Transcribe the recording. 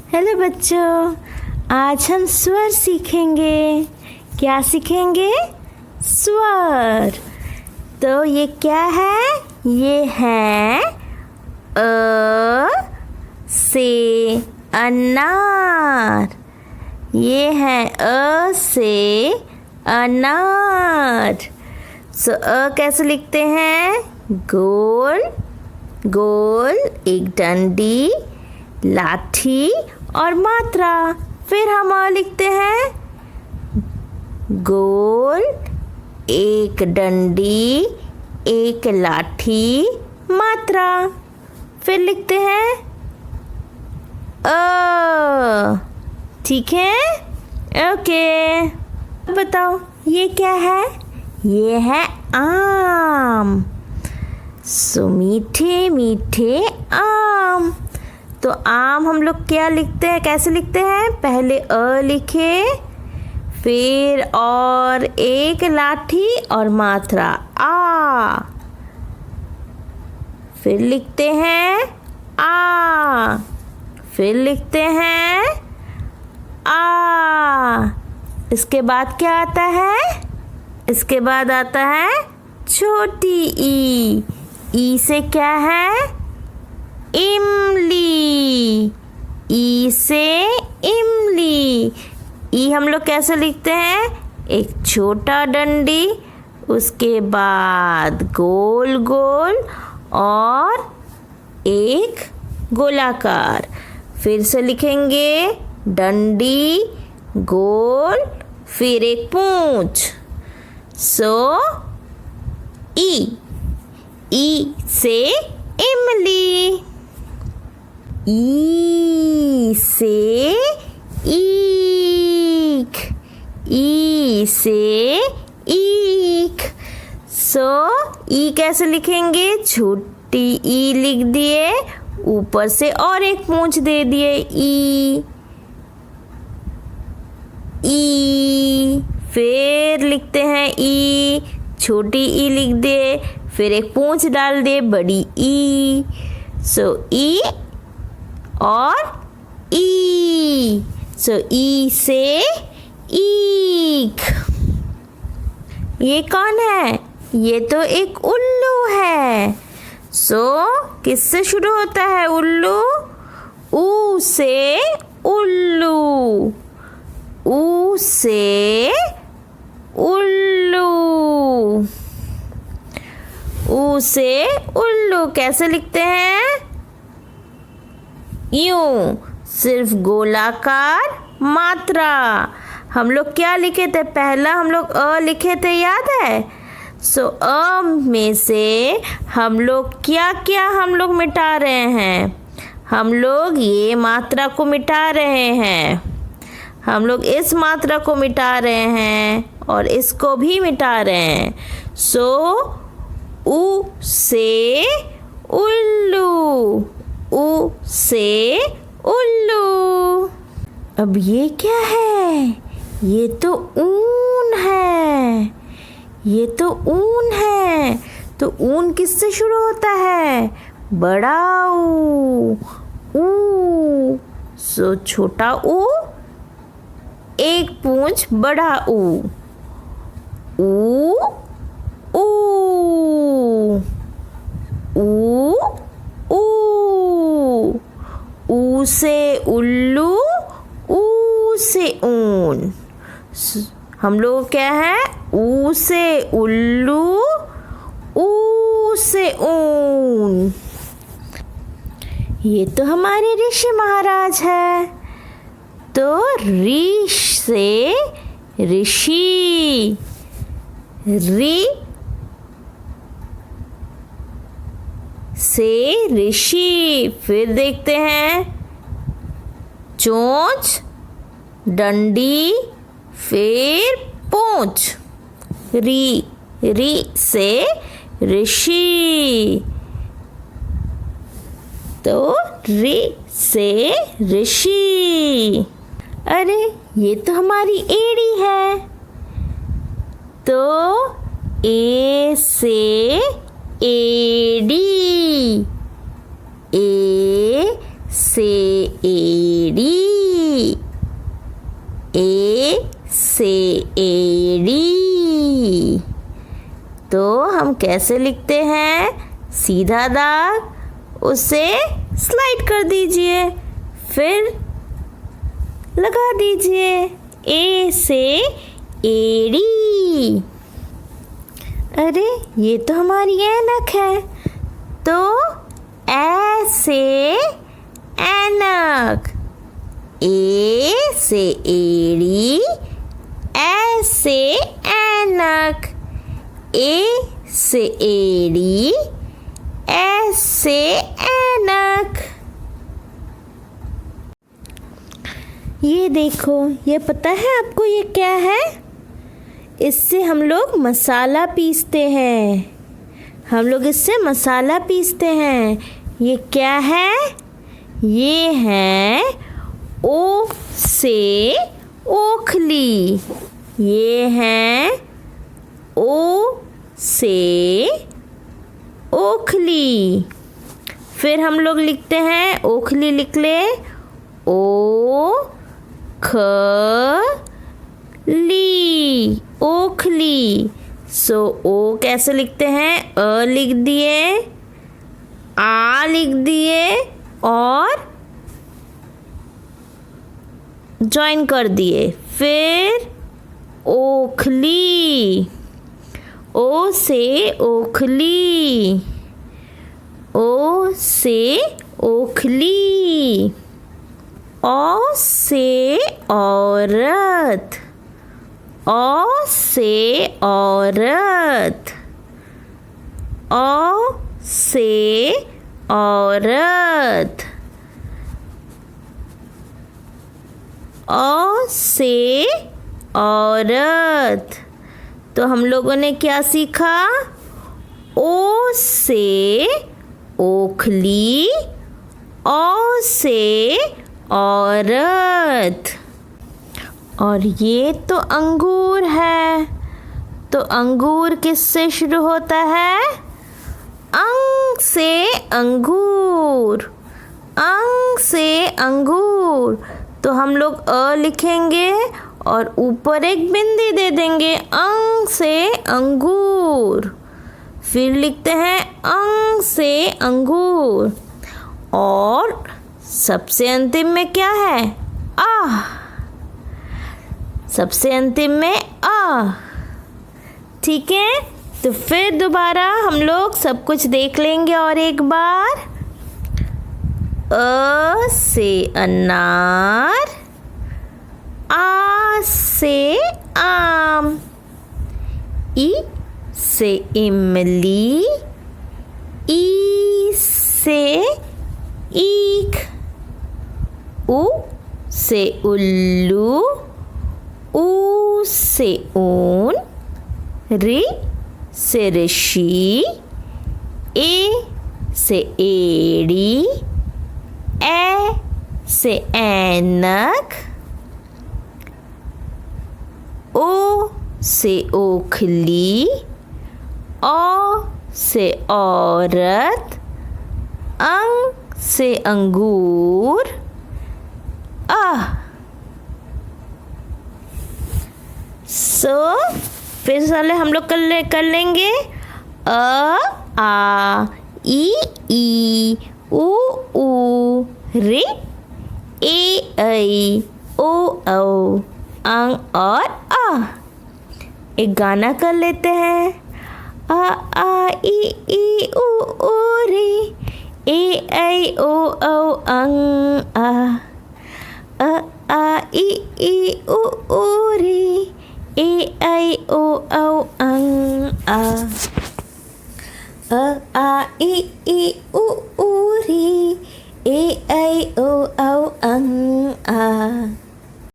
Hello बच्चों, आज हम स्वर सीखेंगे। क्या सीखेंगे? स्वर। तो ये क्या है? ये है अ से अनार। ये है अ से अनार। अ कैसे लिखते हैं? गोल गोल, एक डंडी, लाठी और मात्रा। फिर हम अ लिखते हैं गोल, एक डंडी, एक लाठी, मात्रा। फिर लिखते हैं अ। ठीक है? ओके। बताओ ये क्या है? ये है आम। मीठे मीठे आम। तो आम हम लोग क्या लिखते हैं? कैसे लिखते हैं? पहले अ लिखे, फिर और एक लाठी और मात्रा आ। फिर लिखते हैं आ। फिर लिखते हैं आ। इसके बाद क्या आता है? इसके बाद आता है छोटी ई। ई से क्या है? इमली। ई से इमली। ई हम लोग कैसे लिखते हैं? एक छोटा डंडी, उसके बाद गोल गोल और एक गोलाकार। फिर से लिखेंगे डंडी, गोल, फिर एक पूंछ। ई से इमली। ई से ईख। ई से ईख। ई कैसे लिखेंगे? छोटी ई लिख दिए, ऊपर से और एक पूंछ दे दिए ई। फिर लिखते हैं ई, छोटी ई लिख दे, फिर एक पूंछ डाल दे बड़ी ई। ई और ई। ई से ईख। ये कौन है? ये तो एक उल्लू है। किससे शुरू होता है उल्लू? ऊ से उल्लू। ऊ से उल्लू। ऊ से उल्लू कैसे लिखते हैं? यूं, सिर्फ गोलाकार, मात्रा। हम लोग क्या लिखे थे? पहला हम लोग अ लिखे थे, याद है? अ में से हम लोग क्या क्या हम लोग मिटा रहे हैं? हम लोग ये मात्रा को मिटा रहे हैं, हम लोग इस मात्रा को मिटा रहे हैं और इसको भी मिटा रहे हैं। ऊ से उल्लू। ऊ से उल्लू। अब ये क्या है? ये तो ऊन है। ये तो ऊन है। तो ऊन किससे शुरू होता है? बड़ा ऊ। छोटा ऊ, एक पूंछ बड़ा ऊ। ऊ ऊ से उल्लू, ऊ से ऊन। हम लोग क्या है? ऊ से उल्लू, ऊ से ऊन। ये तो हमारे ऋषि महाराज है। तो ऋष से ऋषि। ऋ से ऋषि। फिर देखते हैं चोंच, डंडी, फिर पूंछ। री से ऋषि। तो रि से ऋषि। अरे ये तो हमारी एड़ी है। तो ए से एडी। ए से एड़ी, ए से एड़ी। तो हम कैसे लिखते हैं? सीधा दाग, उसे स्लाइड कर दीजिए, फिर लगा दीजिए। ए से एड़ी। अरे ये तो हमारी ऐनक है, तो ए से ऐनक। ए से एड़ी, ए से ऐनक। ए से एड़ी, ए से ऐनक। ये देखो, ये पता है आपको ये क्या है? इससे हम लोग मसाला पीसते हैं। हम लोग इससे मसाला पीसते हैं। ये क्या है? ये है ओ से ओखली। ये है ओ से ओखली। फिर हम लोग लिखते हैं, ओखली लिख ले, ओ ख ली, ओखली। सो ओ कैसे लिखते हैं? अ लिख दिए, आ लिख दिए और जॉइन कर दिए। फिर ओखली, ओ से ओखली, ओ से ओखली। औ से औरत, औ से औरत, औ से औरत, औ से औरत। तो हम लोगों ने क्या सीखा? ओ से ओखली, औ से औरत। और ये तो अंगूर है, तो अंगूर किससे शुरू होता है? अंग से अंगूर, अंग से अंगूर। तो हम लोग अ लिखेंगे और ऊपर एक बिंदी दे देंगे, अंग से अंगूर। फिर लिखते हैं अंग से अंगूर। और सबसे अंतिम में क्या है? आ। सबसे अंतिम में आ। ठीक है, तो फिर दोबारा हम लोग सब कुछ देख लेंगे और एक बार। अ से अनार, आ से आम, ई से इमली, ई से ईख, उ से उल्लू, ऊ से ऊन, रि से ऋषि, ए से एड़ी, ए से ऐनक, ओ से ओखली, औ से औरत, अंग से अंगूर, फिर साले हम लोग कर लेंगे। अ आ ई उ ऊ रे ए ऐ ओ औ अंग और आ। एक गाना कर लेते हैं। आ ई उ ऊ रे ए ऐ ओ औ अंग आ ई उ ऊ रे ए ऐ ओ औ अंग आ ई उ ऊ रे ए ऐ ओ औ अंग